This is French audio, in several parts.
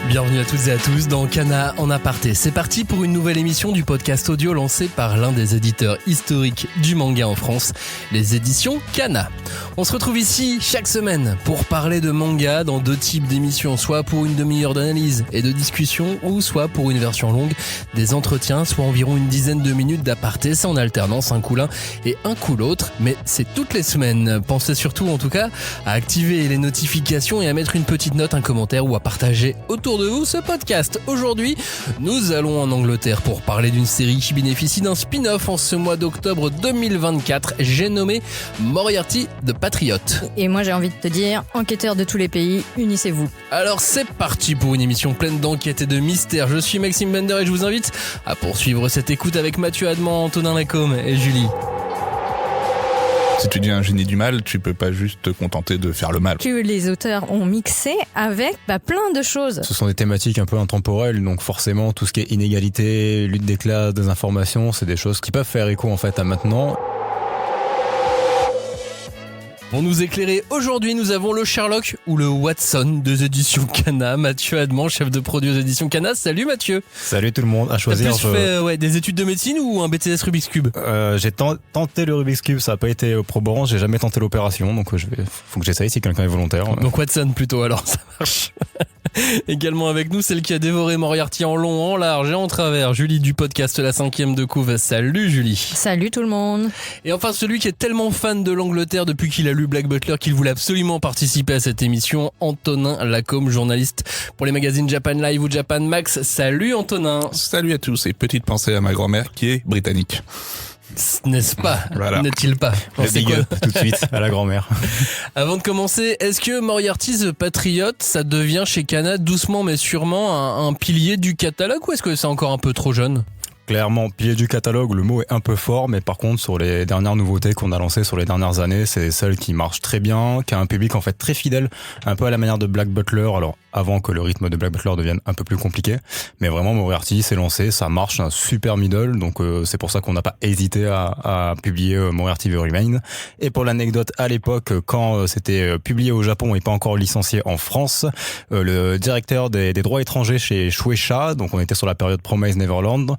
Bienvenue à toutes et à tous dans Kana en aparté. C'est parti pour une nouvelle émission du podcast audio lancé par l'un des éditeurs historiques du manga en France, les éditions Kana. On se retrouve ici chaque semaine pour parler de manga dans deux types d'émissions, soit pour une demi-heure d'analyse et de discussion, ou soit pour une version longue, des entretiens, soit environ une dizaine de minutes d'aparté. C'est en alternance, un coup l'un et un coup l'autre, mais c'est toutes les semaines. Pensez surtout en tout cas à activer les notifications et à mettre une petite note, un commentaire ou à partager autour de vous ce podcast. Aujourd'hui, nous allons en Angleterre pour parler d'une série qui bénéficie d'un spin-off en ce mois d'octobre 2024. J'ai nommé Moriarty the Patriot. Et moi j'ai envie de te dire, enquêteurs de tous les pays, unissez-vous. Alors c'est parti pour une émission pleine d'enquêtes et de mystères. Je suis Maxime Bender et je vous invite à poursuivre cette écoute avec Mathieu Adman, Antonin Lacombe et Julie. Si tu dis un génie du mal, tu peux pas juste te contenter de faire le mal. Que les auteurs ont mixé avec plein de choses. Ce sont des thématiques un peu intemporelles, donc forcément tout ce qui est inégalité, lutte des classes, désinformation, c'est des choses qui peuvent faire écho en fait à maintenant. Pour nous éclairer, aujourd'hui nous avons le Sherlock ou le Watson des éditions Kana, Mathieu Adman, chef de produit aux éditions Kana. Salut Mathieu. Salut tout le monde, à choisir. T'as plus fait des études de médecine ou un BTS Rubik's Cube? J'ai tenté le Rubik's Cube, ça n'a pas été probant, j'ai jamais tenté l'opération, donc faut que j'essaye si quelqu'un est volontaire. Donc Watson plutôt, alors ça marche. Également avec nous, celle qui a dévoré Moriarty en long, en large et en travers, Julie du podcast La 5e de Couve. Salut Julie. Salut tout le monde. Et enfin celui qui est tellement fan de l'Angleterre depuis qu'il a lu Black Butler qu'il voulait absolument participer à cette émission, Antonin Lacombe, journaliste pour les magazines Japan Live ou Japan Max. Salut Antonin. Salut à tous et petite pensée à ma grand-mère qui est britannique. N'est-ce pas? Voilà. N'est-il pas? Big up tout de suite à la grand-mère. Avant de commencer, est-ce que Moriarty the Patriot, ça devient chez Kana doucement mais sûrement un pilier du catalogue ou est-ce que c'est encore un peu trop jeune? Clairement, pilier du catalogue, le mot est un peu fort, mais par contre, sur les dernières nouveautés qu'on a lancées sur les dernières années, c'est celle qui marche très bien, qui a un public en fait très fidèle, un peu à la manière de Black Butler, alors avant que le rythme de Black Butler devienne un peu plus compliqué, mais vraiment Moriarty s'est lancé, ça marche, un super middle, donc c'est pour ça qu'on n'a pas hésité à publier Moriarty the Remain. Et pour l'anecdote, à l'époque, quand c'était publié au Japon et pas encore licencié en France, le directeur des droits étrangers chez Shueisha, donc on était sur la période Promise Neverland,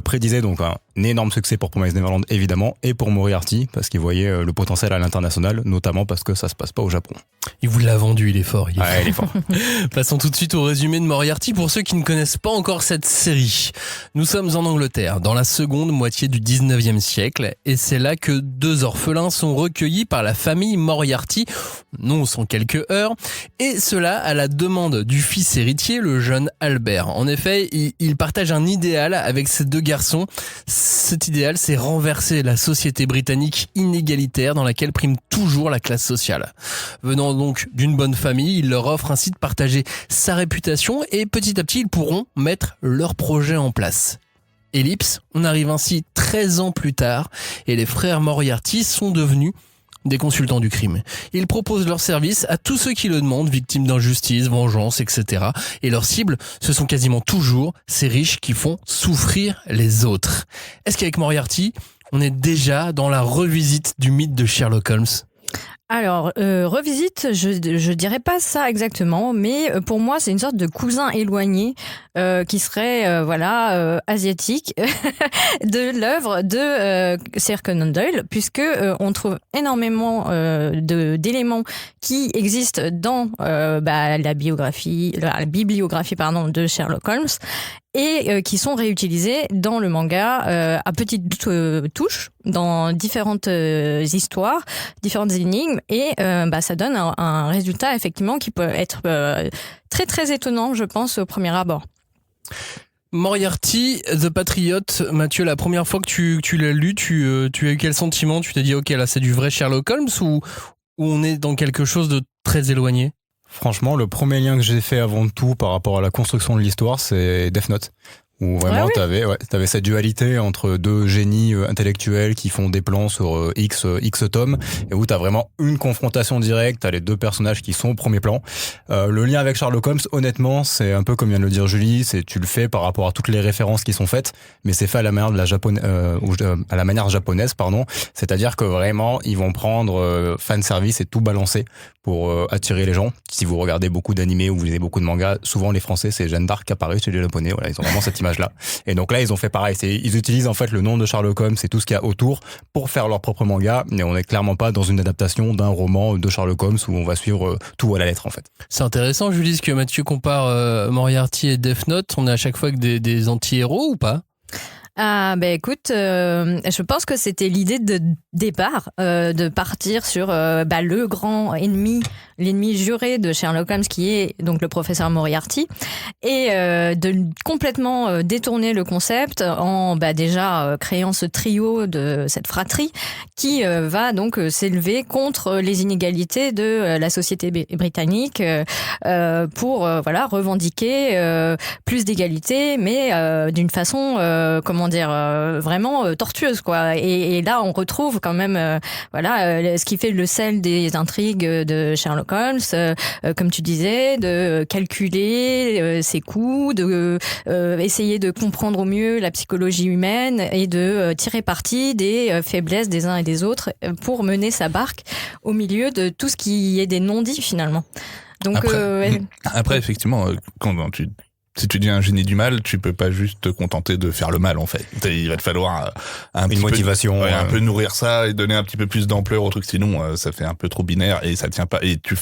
prédisait donc un énorme succès pour Promise Neverland évidemment et pour Moriarty parce qu'il voyait le potentiel à l'international, notamment parce que ça se passe pas au Japon. Il vous l'a vendu, il est fort. Il est fort. Passons tout de suite au résumé de Moriarty pour ceux qui ne connaissent pas encore cette série. Nous sommes en Angleterre, dans la seconde moitié du 19e siècle, et c'est là que deux orphelins sont recueillis par la famille Moriarty, non sans quelques heurts, et cela à la demande du fils héritier, le jeune Albert. En effet, il partage un idéal avec ses deux garçons. Cet idéal, c'est renverser la société britannique inégalitaire dans laquelle prime toujours la classe sociale. Venant donc d'une bonne famille, il leur offre ainsi de partager sa réputation et petit à petit, ils pourront mettre leur projet en place. Ellipse, on arrive ainsi 13 ans plus tard et les frères Moriarty sont devenus des consultants du crime. Ils proposent leurs services à tous ceux qui le demandent, victimes d'injustice, vengeance, etc. Et leur cible, ce sont quasiment toujours ces riches qui font souffrir les autres. Est-ce qu'avec Moriarty, on est déjà dans la revisite du mythe de Sherlock Holmes ? Alors, revisite, je dirais pas ça exactement, mais pour moi, c'est une sorte de cousin éloigné qui serait, asiatique de l'œuvre de Sir Conan Doyle, puisque on trouve énormément d'éléments qui existent dans la bibliographie de Sherlock Holmes et qui sont réutilisés dans le manga à petites touches dans différentes histoires, différentes énigmes et ça donne un résultat effectivement qui peut être très très étonnant, je pense, au premier abord. Moriarty the Patriot, Mathieu, la première fois que tu l'as lu, tu as eu quel sentiment? Tu t'es dit ok, là c'est du vrai Sherlock Holmes ou on est dans quelque chose de très éloigné? Franchement, le premier lien que j'ai fait avant tout par rapport à la construction de l'histoire, c'est Death Note. Où vraiment oui. t'avais cette dualité entre deux génies intellectuels qui font des plans sur X tomes, et où t'as vraiment une confrontation directe, t'as les deux personnages qui sont au premier plan. Le lien avec Sherlock Holmes, honnêtement, c'est un peu comme vient de le dire Julie, tu le fais par rapport à toutes les références qui sont faites, mais c'est fait à la manière à la manière japonaise, pardon. C'est-à-dire que vraiment, ils vont prendre fan service et tout balancer pour attirer les gens. Si vous regardez beaucoup d'animés ou vous lisez beaucoup de mangas, souvent les Français, c'est Jeanne d'Arc qui apparaît chez les Japonais. Voilà, ils ont vraiment cette image-là. Et donc là, ils ont fait pareil. Ils utilisent en fait le nom de Sherlock Holmes et tout ce qu'il y a autour pour faire leur propre manga. Mais on n'est clairement pas dans une adaptation d'un roman de Sherlock Holmes où on va suivre tout à la lettre en fait. C'est intéressant, Julie, ce que Mathieu compare Moriarty et Death Note. On est à chaque fois que des anti-héros ou pas? Ah bah écoute, je pense que c'était l'idée de départ, de partir sur le grand ennemi, l'ennemi juré de Sherlock Holmes qui est donc le professeur Moriarty, et de complètement détourner le concept en déjà créant ce trio de cette fratrie qui va donc s'élever contre les inégalités de la société britannique pour revendiquer plus d'égalité, mais d'une façon vraiment tortueuse quoi. Et là on retrouve quand même ce qui fait le sel des intrigues de Sherlock Holmes, comme tu disais, de calculer ses coûts, de essayer de comprendre au mieux la psychologie humaine et de tirer parti des faiblesses des uns et des autres pour mener sa barque au milieu de tout ce qui est des non-dits finalement. Donc après effectivement, si tu dis un génie du mal, tu peux pas juste te contenter de faire le mal en fait. Il va te falloir une motivation, un peu nourrir ça et donner un petit peu plus d'ampleur au truc, sinon ça fait un peu trop binaire et ça tient pas. Et tu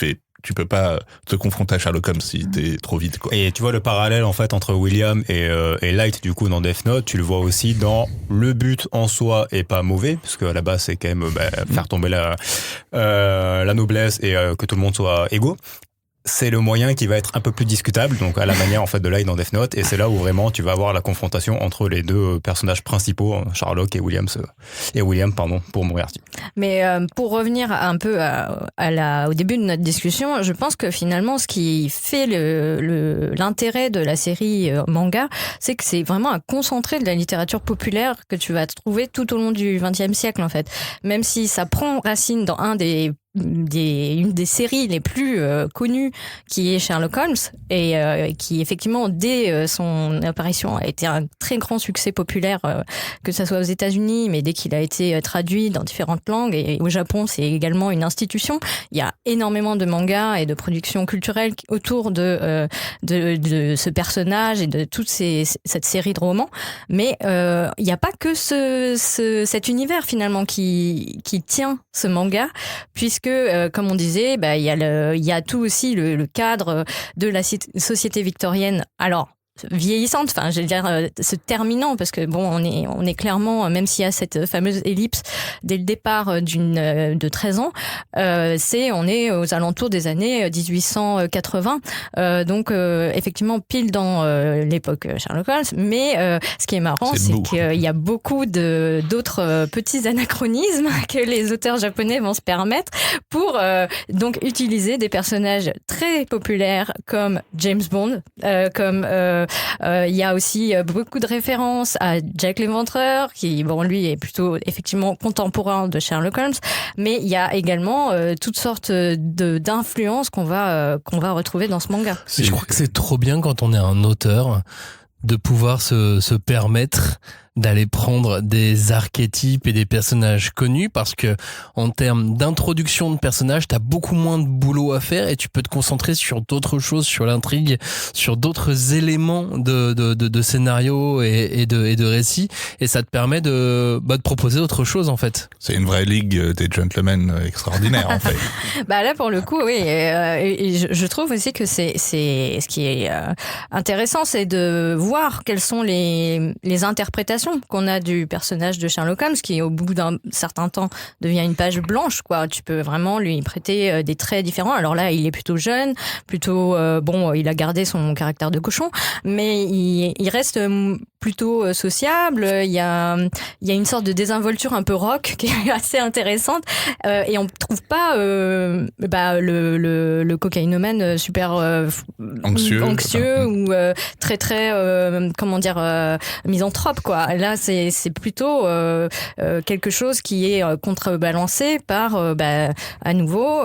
peux pas te confronter à Sherlock Holmes si t'es trop vite quoi. Et tu vois le parallèle en fait entre William et Light du coup dans Death Note, tu le vois aussi dans le but en soi est pas mauvais parce qu'à la base c'est quand même faire tomber la noblesse et que tout le monde soit égaux. C'est le moyen qui va être un peu plus discutable, donc à la manière en fait de Light dans Death Note, et c'est là où vraiment tu vas avoir la confrontation entre les deux personnages principaux, Sherlock et William pour Moriarty. Mais pour revenir un peu au début de notre discussion, je pense que finalement ce qui fait l'intérêt de la série manga, c'est que c'est vraiment un concentré de la littérature populaire que tu vas trouver tout au long du XXe siècle en fait. Même si ça prend racine dans une des séries les plus connues qui est Sherlock Holmes et qui effectivement dès son apparition a été un très grand succès populaire que ça soit aux États-Unis mais dès qu'il a été traduit dans différentes langues et au Japon c'est également une institution. Il y a énormément de mangas et de productions culturelles autour de ce personnage et de toute cette série de romans, mais il n'y a pas que cet univers finalement qui tient ce manga, puisque comme on disait, il y a tout aussi le cadre de la société victorienne. Alors vieillissante, enfin je veux dire se terminant, parce que bon on est clairement, même s'il y a cette fameuse ellipse dès le départ de 13 ans, on est aux alentours des années 1880, donc effectivement pile dans l'époque Sherlock Holmes, mais ce qui est marrant c'est qu'il y a beaucoup d'autres petits anachronismes que les auteurs japonais vont se permettre pour donc utiliser des personnages très populaires comme James Bond, comme il y a aussi beaucoup de références à Jack l'Éventreur, qui, bon, lui est plutôt effectivement contemporain de Sherlock Holmes, mais il y a également toutes sortes d'influences qu'on va retrouver dans ce manga. Je crois que c'est trop bien quand on est un auteur de pouvoir se permettre d'aller prendre des archétypes et des personnages connus, parce que en termes d'introduction de personnages, t'as beaucoup moins de boulot à faire et tu peux te concentrer sur d'autres choses, sur l'intrigue, sur d'autres éléments de scénario et de récit, et ça te permet de proposer autre chose en fait. C'est une vraie ligue des gentlemen extraordinaires en fait. Là pour le coup oui, et je trouve aussi que c'est ce qui est intéressant, c'est de voir quelles sont les interprétations interprétation qu'on a du personnage de Sherlock Holmes, qui au bout d'un certain temps devient une page blanche, quoi. Tu peux vraiment lui prêter des traits différents. Alors là, il est plutôt jeune, plutôt il a gardé son caractère de cochon, mais il reste plutôt sociable. Il y a une sorte de désinvolture un peu rock qui est assez intéressante, et on trouve pas le cocaïnomane super anxieux ou très très misanthrope, quoi. Là, c'est plutôt quelque chose qui est contrebalancé par à nouveau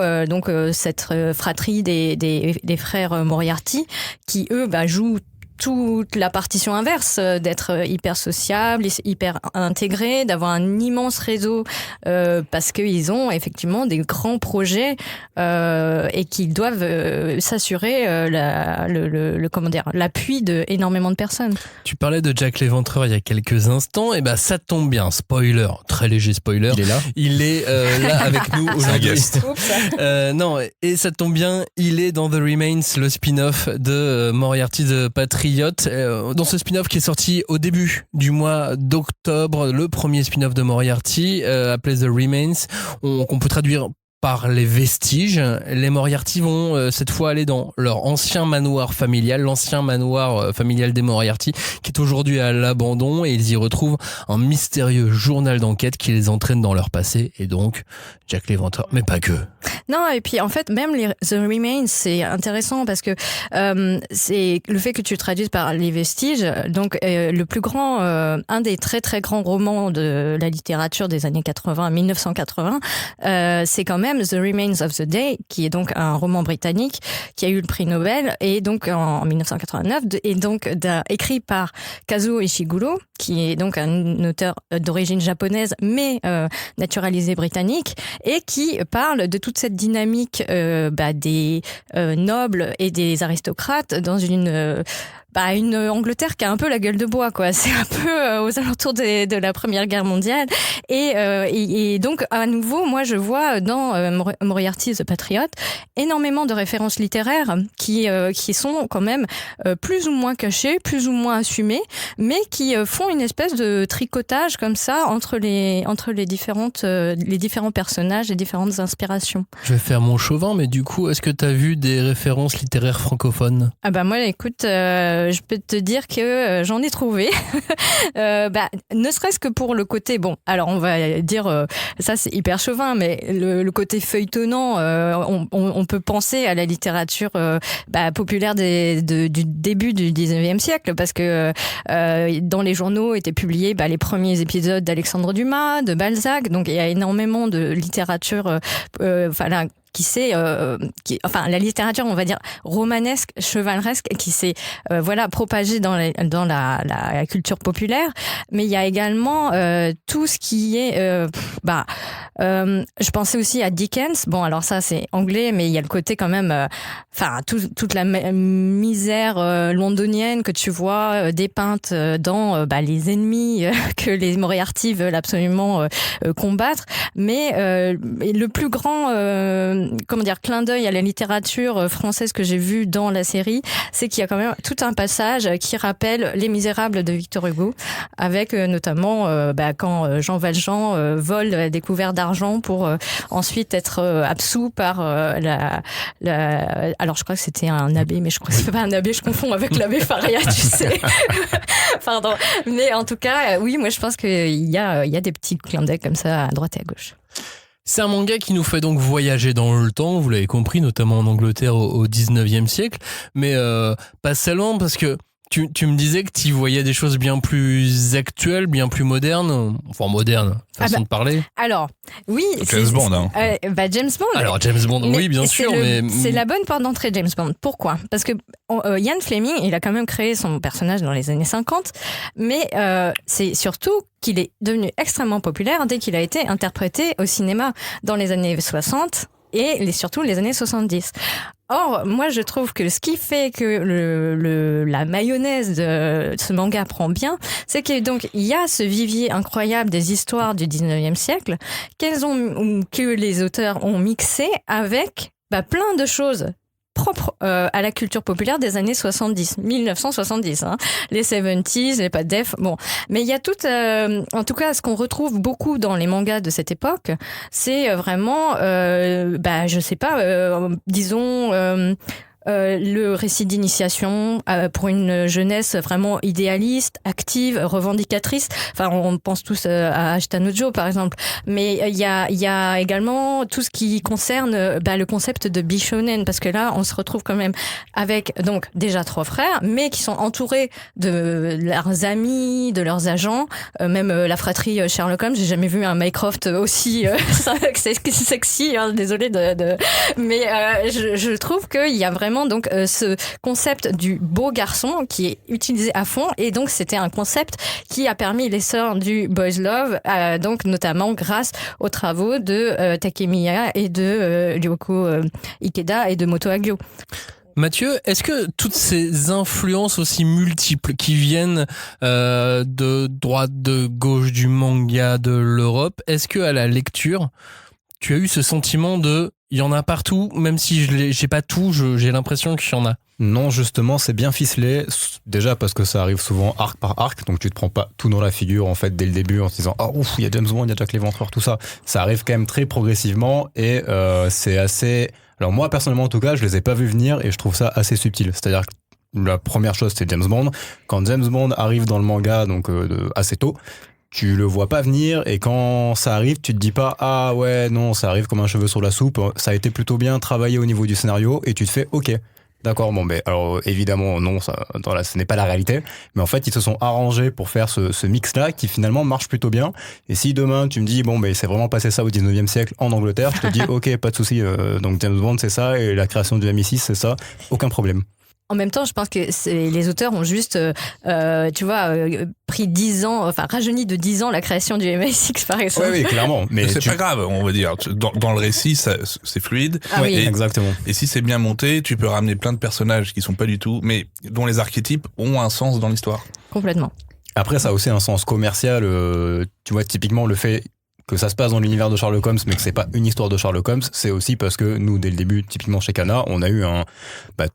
cette fratrie des frères Moriarty qui eux jouent toute la partition inverse, d'être hyper sociable, hyper intégré, d'avoir un immense réseau, parce qu'ils ont effectivement des grands projets et qu'ils doivent s'assurer l'appui de énormément de personnes. Tu parlais de Jack l'Éventreur il y a quelques instants, et ça tombe bien, spoiler, très léger spoiler. Il est là. Il est là avec nous aujourd'hui. Non, et ça tombe bien, il est dans The Remains, le spin-off de Moriarty the Patriot. Dans ce spin-off qui est sorti au début du mois d'octobre, le premier spin-off de Moriarty, appelé The Remains, qu'on peut traduire par les vestiges. Les Moriarty vont cette fois aller dans leur ancien manoir familial, l'ancien manoir familial des Moriarty, qui est aujourd'hui à l'abandon, et ils y retrouvent un mystérieux journal d'enquête qui les entraîne dans leur passé, et donc Jack l'Éventreur, mais pas que. Non, et puis en fait, même The Remains, c'est intéressant parce que c'est le fait que tu traduises par les vestiges. Donc, le plus grand, un des très très grands romans de la littérature des années 80, 1980, c'est quand même The Remains of the Day, qui est donc un roman britannique qui a eu le prix Nobel, et donc en 1989, et donc écrit par Kazuo Ishiguro, qui est donc un auteur d'origine japonaise mais naturalisé britannique, et qui parle de toute cette dynamique des nobles et des aristocrates dans une Angleterre qui a un peu la gueule de bois, quoi. C'est un peu aux alentours de la Première Guerre mondiale. Et donc, à nouveau, moi, je vois dans Moriarty the Patriot énormément de références littéraires qui sont quand même plus ou moins cachées, plus ou moins assumées, mais qui font une espèce de tricotage comme ça entre les différents personnages et différentes inspirations. Je vais faire mon chauvin, mais du coup, est-ce que tu as vu des références littéraires francophones ? Moi, écoute, je peux te dire que j'en ai trouvé. Ne serait-ce que pour le côté, alors on va dire, ça c'est hyper chauvin, mais le côté feuilletonnant, on peut penser à la littérature populaire du début du 19e siècle, parce que dans les journaux étaient publiés les premiers épisodes d'Alexandre Dumas, de Balzac, donc il y a énormément de littérature la littérature, on va dire, romanesque, chevaleresque, qui s'est propagée dans la culture populaire. Mais il y a également tout ce qui est je pensais aussi à Dickens. Bon, alors ça c'est anglais, mais il y a le côté quand même toute la misère londonienne que tu vois dépeinte dans les ennemis que les Moriarty veulent absolument combattre. Mais le plus grand clin d'œil à la littérature française que j'ai vu dans la série, c'est qu'il y a quand même tout un passage qui rappelle Les Misérables de Victor Hugo, avec notamment quand Jean Valjean vole des couverts d'argent pour ensuite être absous par alors je crois que c'était un abbé, mais je crois que c'est pas un abbé, je confonds avec l'abbé Faria, tu sais. Pardon. Mais en tout cas, oui, moi je pense qu'il y a des petits clins d'œil comme ça à droite et à gauche. C'est un manga qui nous fait donc voyager dans le temps, vous l'avez compris, notamment en Angleterre au 19e siècle, mais pas seulement, parce que tu me disais que tu voyais des choses bien plus actuelles, bien plus modernes, façon de parler. Alors, oui. James Bond, hein. James Bond. Alors, James Bond, oui, bien sûr, mais... C'est la bonne porte d'entrée, James Bond. Pourquoi ? Parce que Ian Fleming, il a quand même créé son personnage dans les années 50, mais c'est surtout qu'il est devenu extrêmement populaire dès qu'il a été interprété au cinéma dans les années 60 et surtout les années 70. Or, moi, je trouve que ce qui fait que la mayonnaise de ce manga prend bien, c'est qu'il y a ce vivier incroyable des histoires du 19e siècle que les auteurs ont mixé avec plein de choses propres à la culture populaire des années 1970, hein. Les 70s, les pas def. Bon, mais il y a tout, en tout cas, ce qu'on retrouve beaucoup dans les mangas de cette époque, c'est vraiment, je sais pas, disons. Le récit d'initiation pour une jeunesse vraiment idéaliste, active, revendicatrice. Enfin, on pense tous à Ashita no Joe, par exemple. Mais il y a également tout ce qui concerne le concept de Bishonen, parce que là, on se retrouve quand même avec donc déjà 3 frères, mais qui sont entourés de leurs amis, de leurs agents, même la fratrie Sherlock Holmes. J'ai jamais vu un Mycroft aussi sexy. Hein, désolée mais je trouve qu'il y a vraiment donc ce concept du beau garçon qui est utilisé à fond, et donc c'était un concept qui a permis l'essor du boys love, donc notamment grâce aux travaux de Takemiya et de Ryoko Ikeda et de Moto Hagio. Mathieu, est-ce que toutes ces influences aussi multiples qui viennent de droite, de gauche, du manga, de l'Europe, est-ce que à la lecture, tu as eu ce sentiment de il y en a partout, même si j'ai pas tout, j'ai l'impression qu'il y en a? Non, justement, c'est bien ficelé. Déjà parce que ça arrive souvent arc par arc, donc tu te prends pas tout dans la figure en fait dès le début en te disant ouf, il y a James Bond, il y a Jack l'Éventreur, tout ça. Ça arrive quand même très progressivement et c'est assez. Alors moi personnellement en tout cas, je les ai pas vus venir et je trouve ça assez subtil. C'est-à-dire que la première chose c'est James Bond. Quand James Bond arrive dans le manga, donc assez tôt, tu le vois pas venir, et quand ça arrive, tu te dis pas ah ouais non, ça arrive comme un cheveu sur la soupe. Ça a été plutôt bien travaillé au niveau du scénario et tu te fais ok. D'accord, bon, alors évidemment, non, ce n'est pas la réalité, mais en fait, ils se sont arrangés pour faire ce mix-là qui finalement marche plutôt bien. Et si demain, tu me dis, c'est vraiment passé ça au 19e siècle en Angleterre, je te dis, ok, pas de souci, donc James Bond, c'est ça, et la création du MI6, c'est ça, aucun problème. En même temps, je pense que les auteurs ont juste, pris 10 ans, enfin rajeuni de 10 ans la création du MI6 par exemple. Oui, clairement. Mais c'est pas grave, on va dire. Dans le récit, c'est fluide. Ah oui, exactement. Et si c'est bien monté, tu peux ramener plein de personnages qui sont pas du tout, mais dont les archétypes ont un sens dans l'histoire. Complètement. Après, ça a aussi un sens commercial. Tu vois, typiquement, le fait que ça se passe dans l'univers de Sherlock Holmes, mais que c'est pas une histoire de Sherlock Holmes, c'est aussi parce que nous, dès le début, typiquement chez Kana, on a eu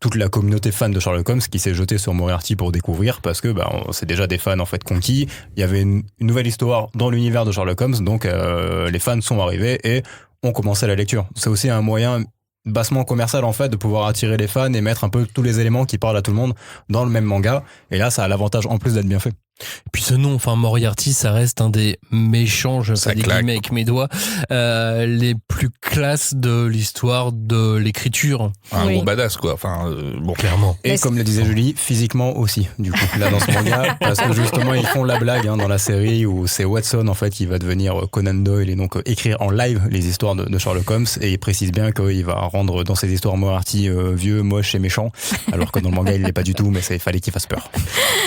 toute la communauté fan de Sherlock Holmes qui s'est jetée sur Moriarty pour découvrir, parce que c'est déjà des fans en fait conquis. Il y avait une nouvelle histoire dans l'univers de Sherlock Holmes, donc les fans sont arrivés et ont commencé la lecture. C'est aussi un moyen bassement commercial en fait de pouvoir attirer les fans et mettre un peu tous les éléments qui parlent à tout le monde dans le même manga, et là ça a l'avantage en plus d'être bien fait. Et puis ce nom, enfin Moriarty, ça reste un des méchants, je fais des guillemets avec mes doigts, les plus classes de l'histoire de l'écriture. Un gros badass quoi, clairement. Et comme le disait Julie, physiquement aussi, du coup, là dans ce manga, parce que justement ils font la blague dans la série où c'est Watson en fait qui va devenir Conan Doyle et donc écrire en live les histoires de Sherlock Holmes, et il précise bien qu'il va rendre dans ses histoires Moriarty vieux, moche et méchant, alors que dans le manga il l'est pas du tout, mais il fallait qu'il fasse peur.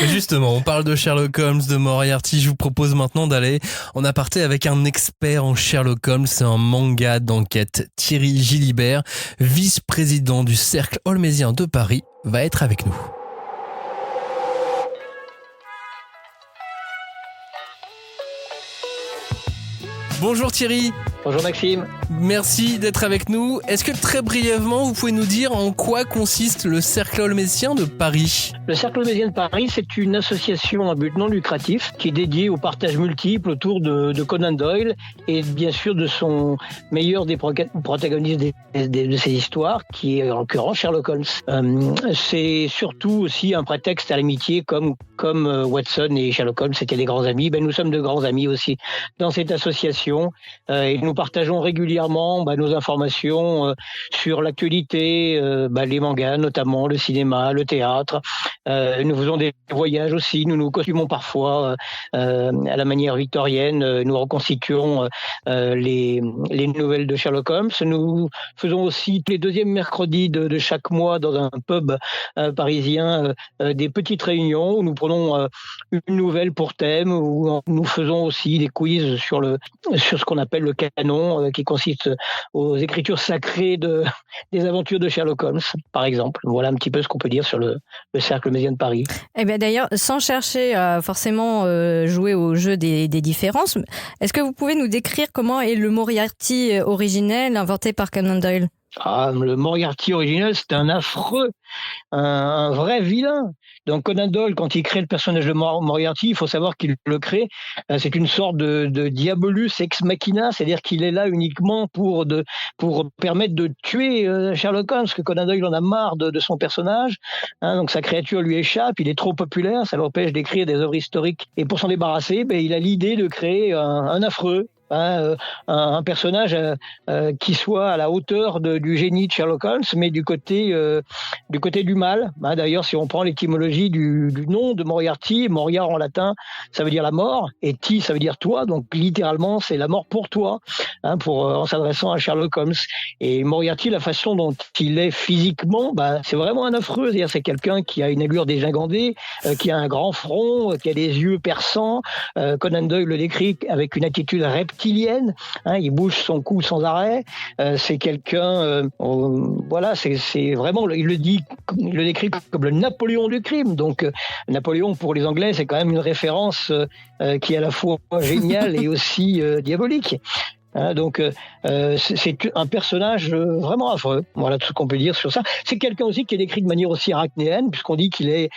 Justement, on parle de Sherlock Holmes, de Moriarty. Je vous propose maintenant d'aller en aparté avec un expert en Sherlock Holmes. C'est un manga d'enquête. Thierry Gilibert, vice-président du Cercle Holmésien de Paris, va être avec nous. Bonjour Thierry. Bonjour Maxime. Merci d'être avec nous. Est-ce que très brièvement, vous pouvez nous dire en quoi consiste le Cercle Holmésien de Paris ? Le Cercle Holmésien de Paris, c'est une association à but non lucratif qui est dédiée au partage multiple autour de Conan Doyle et bien sûr de son meilleur des protagonistes de ses histoires, qui est en l'occurrence Sherlock Holmes. C'est surtout aussi un prétexte à l'amitié, comme Watson et Sherlock Holmes étaient des grands amis. Nous sommes de grands amis aussi dans cette association et nous partageons régulièrement nos informations sur l'actualité, les mangas notamment, le cinéma, le théâtre. Nous faisons des voyages aussi, nous nous costumons parfois à la manière victorienne, nous reconstituons les nouvelles de Sherlock Holmes. Nous faisons aussi tous les deuxièmes mercredis de chaque mois dans un pub parisien des petites réunions où nous prenons une nouvelle pour thème, où nous faisons aussi des quiz sur ce qu'on appelle le canon, qui consiste aux écritures sacrées des aventures de Sherlock Holmes, par exemple. Voilà un petit peu ce qu'on peut dire sur le Cercle Holmésien de Paris. Eh bien d'ailleurs, sans chercher à forcément jouer au jeu des différences, est-ce que vous pouvez nous décrire comment est le Moriarty originel inventé par Conan Doyle ? Ah, le Moriarty original, c'était un affreux, un vrai vilain. Donc Conan Doyle, quand il crée le personnage de Moriarty, il faut savoir qu'il le crée. C'est une sorte de diabolus ex machina, c'est-à-dire qu'il est là uniquement pour permettre de tuer Sherlock Holmes, parce que Conan Doyle en a marre de son personnage. Donc sa créature lui échappe, il est trop populaire, ça l'empêche d'écrire des œuvres historiques. Et pour s'en débarrasser, il a l'idée de créer un affreux. Un personnage qui soit à la hauteur du génie de Sherlock Holmes, mais du côté du mal. D'ailleurs, si on prend l'étymologie du nom de Moriarty, Moria en latin, ça veut dire la mort, et Ti, ça veut dire toi, donc littéralement, c'est la mort pour toi, en s'adressant à Sherlock Holmes. Et Moriarty, la façon dont il est physiquement, c'est vraiment un affreux. C'est-à-dire, c'est quelqu'un qui a une allure dégingandée, qui a un grand front, qui a des yeux perçants. Conan Doyle le décrit avec une attitude reptilienne. Il bouge son cou sans arrêt. C'est quelqu'un, c'est vraiment, il le décrit comme le Napoléon du crime. Donc Napoléon pour les Anglais, c'est quand même une référence qui est à la fois géniale et aussi diabolique. Donc c'est un personnage vraiment affreux. Voilà tout ce qu'on peut dire sur ça. C'est quelqu'un aussi qui est décrit de manière aussi arachnéenne, puisqu'on dit qu'il est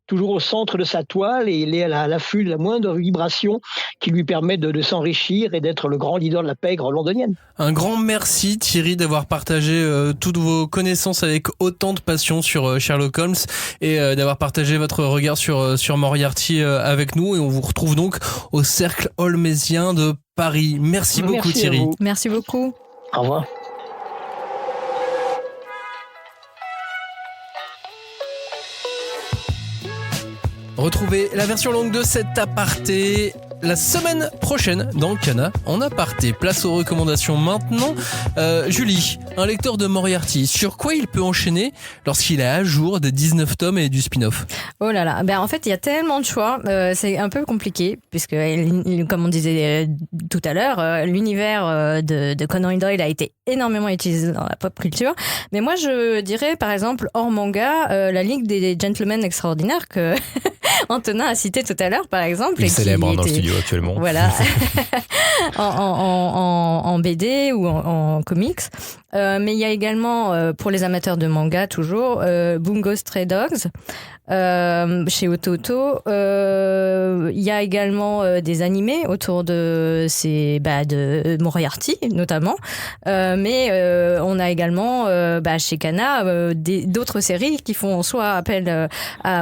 toujours au centre de sa toile et il est à l'affût de la moindre vibration qui lui permet de s'enrichir et d'être le grand leader de la pègre londonienne. Un grand merci Thierry d'avoir partagé toutes vos connaissances avec autant de passion sur Sherlock Holmes et d'avoir partagé votre regard sur Moriarty avec nous, et on vous retrouve donc au Cercle Holmésien de Paris. Merci beaucoup Thierry. Merci beaucoup. Au revoir. Retrouvez la version longue de cet aparté la semaine prochaine dans Cana en aparté. Place aux recommandations maintenant. Julie, un lecteur de Moriarty, sur quoi il peut enchaîner lorsqu'il est à jour des 19 tomes et du spin-off? Oh là là, en fait il y a tellement de choix, c'est un peu compliqué puisque comme on disait tout à l'heure, l'univers de Conan Doyle a été énormément utilisé dans la pop culture, mais moi je dirais par exemple hors manga la Ligue des Gentlemen Extraordinaires que Antonin a cité tout à l'heure par exemple. Il est célèbre dans le studio actuellement. Voilà, en BD ou en comics. Mais il y a également, pour les amateurs de manga toujours, Bungo Stray Dogs. Chez Ototo, il y a également des animés autour de de Moriarty notamment, mais on a également chez Kana d'autres séries qui font soit appel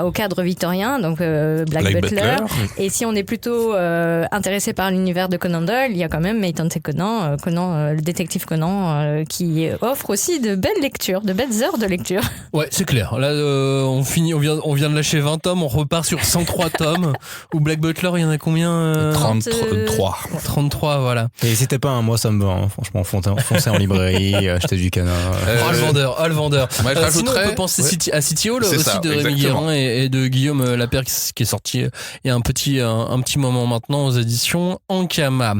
au cadre victorien, donc Black Butler. Et si on est plutôt intéressé par l'univers de Conan Doyle, il y a quand même Maitante Conan, le détective Conan, qui offre aussi de belles lectures, de belles heures de lecture. Ouais, c'est clair. Là, on vient de lâcher 20 tomes, on repart sur 103 tomes. Ou Black Butler, il y en a combien 33. 33, voilà. Et n'hésitez pas, moi ça me va, hein. Franchement, foncez en librairie, achetez du Cana. Le vendeur. Moi, sinon, on peut penser à City Hall aussi, ça, de Rémi Guérin et de Guillaume Lapierre, qui est sorti il y a un petit moment maintenant aux éditions Ankama.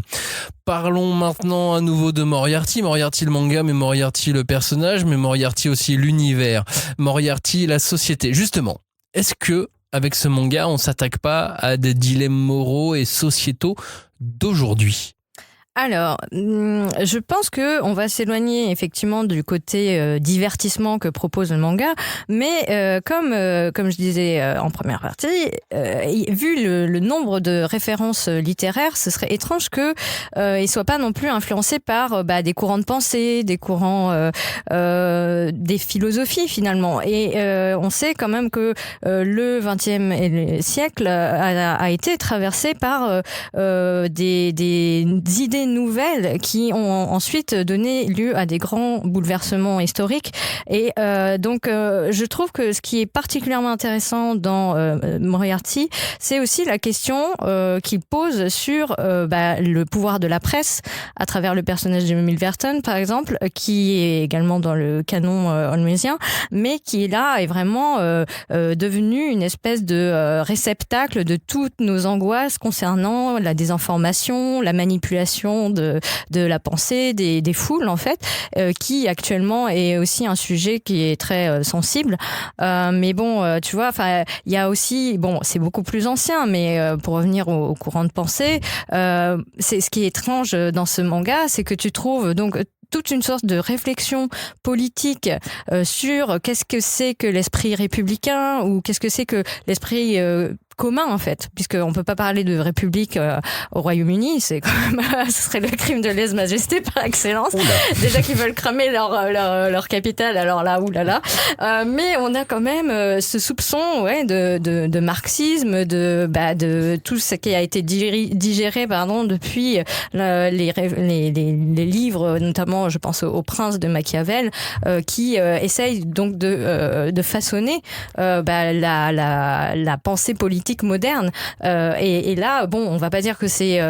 Parlons maintenant à nouveau de Moriarty. Moriarty le manga, mais Moriarty le personnage, mais Moriarty aussi l'univers. Moriarty la société. Justement, est-ce que avec ce manga, on s'attaque pas à des dilemmes moraux et sociétaux d'aujourd'hui ? Alors, je pense que on va s'éloigner effectivement du côté divertissement que propose le manga, mais comme je disais en première partie, vu le nombre de références littéraires, ce serait étrange que il soit pas non plus influencé par des courants de pensée, des courants, des philosophies finalement. Et on sait quand même que le XXe siècle a été traversé par des idées nouvelles qui ont ensuite donné lieu à des grands bouleversements historiques. Et donc, je trouve que ce qui est particulièrement intéressant dans Moriarty, c'est aussi la question qu'il pose sur le pouvoir de la presse à travers le personnage de Milverton, par exemple, qui est également dans le canon holmésien, mais qui là est vraiment devenu une espèce de réceptacle de toutes nos angoisses concernant la désinformation, la manipulation de la pensée des foules en fait, qui actuellement est aussi un sujet qui est très sensible. Mais bon, tu vois, enfin, il y a aussi, bon, c'est beaucoup plus ancien, mais pour revenir au courant de pensée, c'est ce qui est étrange dans ce manga, c'est que tu trouves donc toute une sorte de réflexion politique sur qu'est-ce que c'est que l'esprit républicain ou qu'est-ce que c'est que l'esprit commun en fait, puisqu'on peut pas parler de république au Royaume-Uni, c'est quand même, ce serait le crime de lèse-majesté par excellence. Déjà qu'ils veulent cramer leur capitale, alors là, oulala. Mais on a quand même ce soupçon, de marxisme, de tout ce qui a été digéré, depuis les livres, notamment, je pense au Prince de Machiavel, qui essaye donc de façonner la pensée politique moderne. Et là, on va pas dire que c'est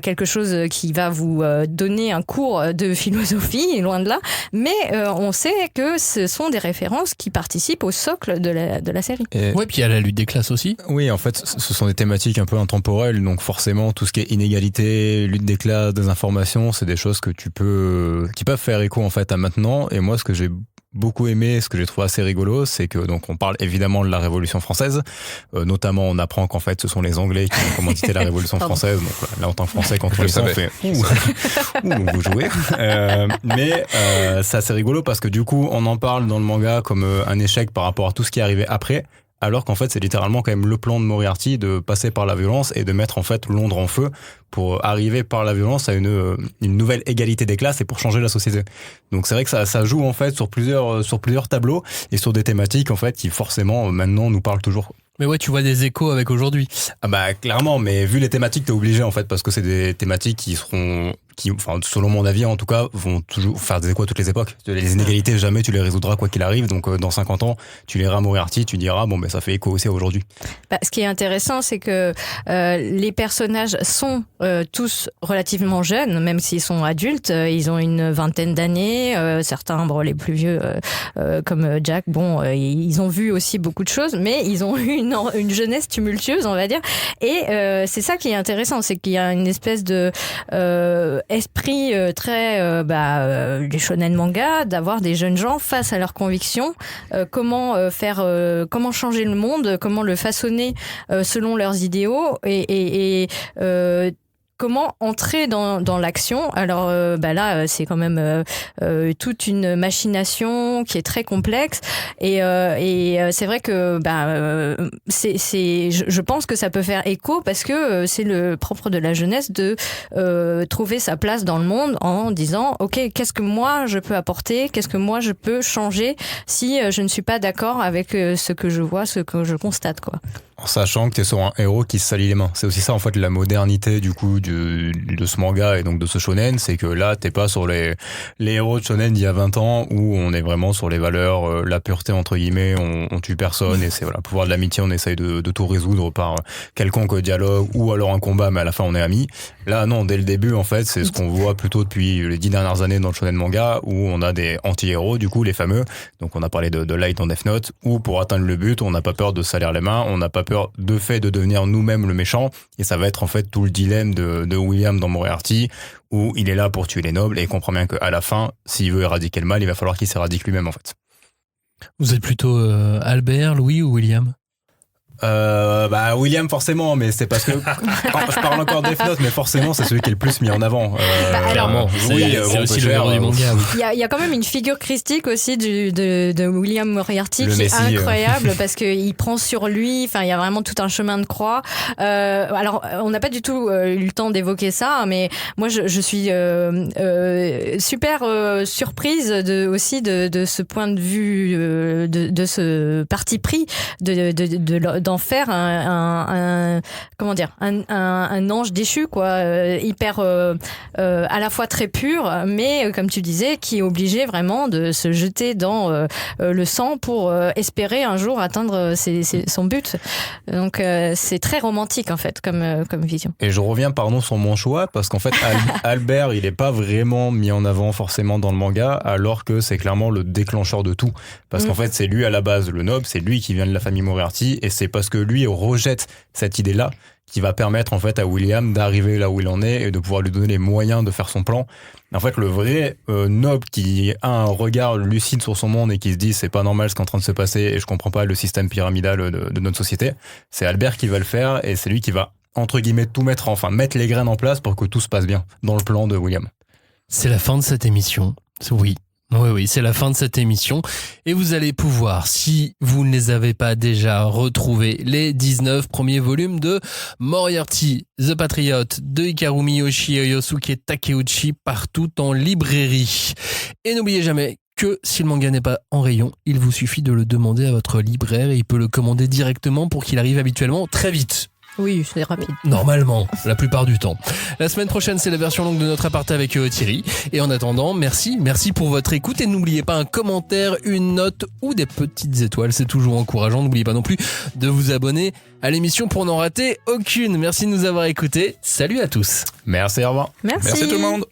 quelque chose qui va vous donner un cours de philosophie, loin de là, mais on sait que ce sont des références qui participent au socle de la série. Ouais, puis il y a la lutte des classes aussi. Oui, en fait, ce sont des thématiques un peu intemporelles, donc forcément, tout ce qui est inégalité, lutte des classes, désinformation, c'est des choses qui peuvent faire écho en fait à maintenant. Et moi, ce que j'ai beaucoup aimé, ce que j'ai trouvé assez rigolo, c'est que donc on parle évidemment de la Révolution française, notamment on apprend qu'en fait ce sont les Anglais qui ont commandité la Révolution française. Donc là en tant que Français, quand on le sait, on fait vous jouez. Mais c'est assez rigolo parce que du coup on en parle dans le manga comme un échec par rapport à tout ce qui est arrivé après. Alors qu'en fait, c'est littéralement quand même le plan de Moriarty de passer par la violence et de mettre en fait Londres en feu pour arriver par la violence à une nouvelle égalité des classes et pour changer la société. Donc c'est vrai que ça joue en fait sur plusieurs tableaux et sur des thématiques en fait qui forcément maintenant nous parlent toujours. Mais ouais, tu vois des échos avec aujourd'hui. Ah bah clairement, mais vu les thématiques, t'es obligé en fait parce que c'est des thématiques qui, selon mon avis en tout cas, vont toujours faire des échos à toutes les époques. Les inégalités, jamais tu les résoudras quoi qu'il arrive. Donc dans 50 ans, tu liras Moriarty, tu diras ça fait écho aussi à aujourd'hui. Ce qui est intéressant, c'est que les personnages sont tous relativement jeunes, même s'ils sont adultes. Ils ont une vingtaine d'années. Certains, les plus vieux, comme Jack, ils ont vu aussi beaucoup de choses, mais ils ont eu une jeunesse tumultueuse, on va dire. Et c'est ça qui est intéressant, c'est qu'il y a une espèce de esprit très les shonen manga, d'avoir des jeunes gens face à leurs convictions, comment changer le monde, comment le façonner selon leurs idéaux et comment entrer dans l'action. Alors là, c'est quand même toute une machination qui est très complexe et c'est vrai que je pense que ça peut faire écho parce que c'est le propre de la jeunesse de trouver sa place dans le monde en disant ok, qu'est-ce que moi je peux apporter, qu'est-ce que moi je peux changer si je ne suis pas d'accord avec ce que je vois, ce que je constate, quoi. En sachant que tu es sur un héros qui se salit les mains. C'est aussi ça en fait la modernité du coup de ce manga et donc de ce shonen, c'est que là t'es pas sur les héros de shonen d'il y a 20 ans où on est vraiment sur les valeurs, la pureté entre guillemets, on tue personne et c'est le pouvoir de l'amitié, on essaye de tout résoudre par quelconque dialogue ou alors un combat mais à la fin on est amis. Là non, dès le début en fait c'est ce qu'on voit plutôt depuis les 10 dernières années dans le shonen manga où on a des anti-héros du coup les fameux, donc on a parlé de Light dans Death Note, où pour atteindre le but on n'a pas peur de salir les mains, on n'a pas peur de fait de devenir nous-mêmes le méchant et ça va être en fait tout le dilemme de William dans Moriarty où il est là pour tuer les nobles et il comprend bien qu'à la fin s'il veut éradiquer le mal il va falloir qu'il s'éradique lui-même en fait. Vous êtes plutôt Albert, Louis ou William? William forcément, mais c'est parce que je parle encore de Death Note, mais forcément c'est celui qui est le plus mis en avant. Clairement, c'est aussi le héros du manga. Il y a quand même une figure christique aussi de William Moriarty qui est incroyable parce que il prend sur lui. Enfin, il y a vraiment tout un chemin de croix. Alors, on n'a pas du tout eu le temps d'évoquer ça, mais moi je suis super surprise aussi de ce point de vue, de ce parti pris d'en faire un ange déchu, quoi, hyper à la fois très pur, mais comme tu disais, qui est obligé vraiment de se jeter dans le sang pour espérer un jour atteindre son but. Donc c'est très romantique en fait comme vision. Et je reviens sur mon choix parce qu'en fait Albert il est pas vraiment mis en avant forcément dans le manga alors que c'est clairement le déclencheur de tout parce qu'en fait c'est lui à la base le noble, c'est lui qui vient de la famille Moriarty et c'est parce que lui rejette cette idée-là qui va permettre en fait à William d'arriver là où il en est et de pouvoir lui donner les moyens de faire son plan. En fait, le vrai noble qui a un regard lucide sur son monde et qui se dit c'est pas normal ce qui est en train de se passer et je comprends pas le système pyramidal de notre société, c'est Albert qui va le faire et c'est lui qui va entre guillemets tout mettre les graines en place pour que tout se passe bien dans le plan de William. C'est la fin de cette émission. Oui. Oui, c'est la fin de cette émission et vous allez pouvoir, si vous ne les avez pas déjà retrouvés, les 19 premiers volumes de Moriarty, The Patriot, de Hikaru Miyoshi et Yosuke Takeuchi partout en librairie. Et n'oubliez jamais que si le manga n'est pas en rayon, il vous suffit de le demander à votre libraire et il peut le commander directement pour qu'il arrive habituellement très vite. Oui, c'est rapide. Normalement, la plupart du temps. La semaine prochaine, c'est la version longue de notre aparté avec Thierry. Et en attendant, merci pour votre écoute. Et n'oubliez pas un commentaire, une note ou des petites étoiles. C'est toujours encourageant. N'oubliez pas non plus de vous abonner à l'émission pour n'en rater aucune. Merci de nous avoir écoutés. Salut à tous. Merci, au revoir. Merci. Merci tout le monde.